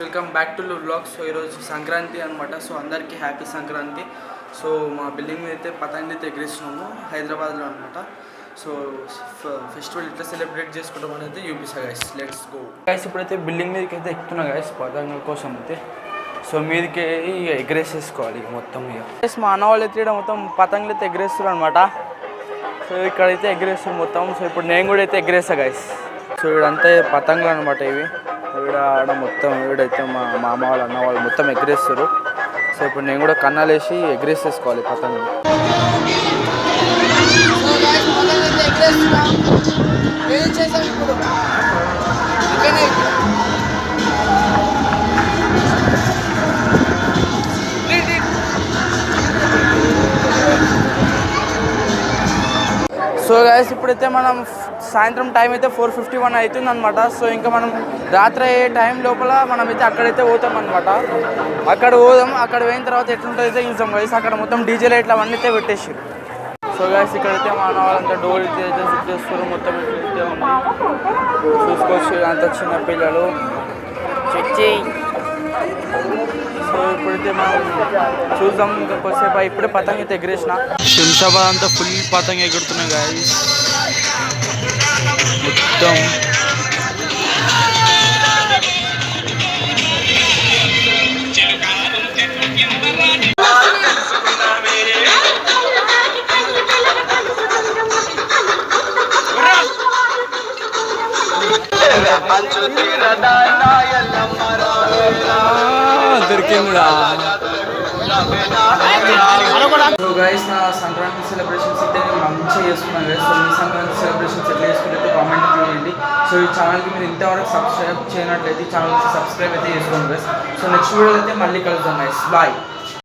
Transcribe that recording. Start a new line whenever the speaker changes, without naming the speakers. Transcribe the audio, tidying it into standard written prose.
Welcome back to vlogs. So ఈరోజు సంక్రాంతి అనమాట. So అందరికీ హ్యాపీ సంక్రాంతి. సో మా బిల్డింగ్ మీద అయితే పతంగి అయితే ఎగిరిస్తున్నాము హైదరాబాద్లో అనమాట. సో ఫెస్టివల్ ఇట్లా సెలబ్రేట్ చేసుకుంటాం అనేది చూపిస్తా గైస్. Let's go guys. ఇప్పుడైతే బిల్డింగ్ మీదకి అయితే ఎక్కుతున్నా గైస్ పతంగుల కోసం అయితే. సో మీదకి ఎగరేసేసుకోవాలి ఇక మొత్తం. ఇక మా అన్న వాళ్ళు అయితే మొత్తం పతంగులు అయితే ఎగరేస్తారు అనమాట. సో ఇక్కడైతే ఎగరేస్తారు మొత్తం. సో ఇప్పుడు నేను కూడా అయితే ఎగరేస్తా గైస్. సో ఇక్కడంతా పతంగులు అనమాట ఇవి. ఈడ ఆడ మొత్తం ఈడైతే మా మామ వాళ్ళు అన్న వాళ్ళు మొత్తం ఎగరేస్తారు. సో ఇప్పుడు నేను కూడా కన్నాలేసి ఎగరేసేసుకోవాలి పతంగులు. సో గైస్ ఇప్పుడైతే మనం సాయంత్రం టైం అయితే 4:51 అవుతుంది అనమాట. సో ఇంకా మనం రాత్రి అయ్యే టైం లోపల మనమైతే అక్కడైతే పోతాం అనమాట. అక్కడ పోదాం. అక్కడ పోయిన తర్వాత ఎట్లుంటుంది అయితే చూసాం గైస్. అక్కడ మొత్తం డీజే లైట్లు అవన్నీ అయితే పెట్టేసి. సో గైస్ ఇక్కడైతే మా అన్న వాళ్ళంతా డోర్ అయితే సెట్ చేస్తారు. మొత్తం ఇట్లయితే ఉంది చూసుకోవచ్చు. అంత చిన్న పిల్లలు చెచ్చి. సో ఇప్పుడైతే మనం చూద్దాం ఇంకా కొద్దిసేపు. ఇప్పుడే పతంగ అయితే ఎగిరేసిన. శంషాబాద్ అంతా ఫుల్ పతంగ ఎగురుతున్నాయి గైస్ మొత్తం. దొరికిందా? సో గైస్ నా సంక్రాంతి సెలబ్రేషన్స్ అయితే నేను మంచిగా చేసుకున్నాను గైస్. సో మీ సంక్రాంతి సెలబ్రేషన్స్ ఎట్లా చేసుకుంటే కామెంట్ చేయండి. సో ఈ ఛానల్కి మీరు ఇంతవరకు సబ్స్క్రైబ్ చేయనట్లయితే ఛానల్కి సబ్స్క్రైబ్ అయితే చేసుకోండి గైస్. సో నెక్స్ట్ వీడియో అయితే మళ్ళీ కలుద్దాం గైస్. బాయ్.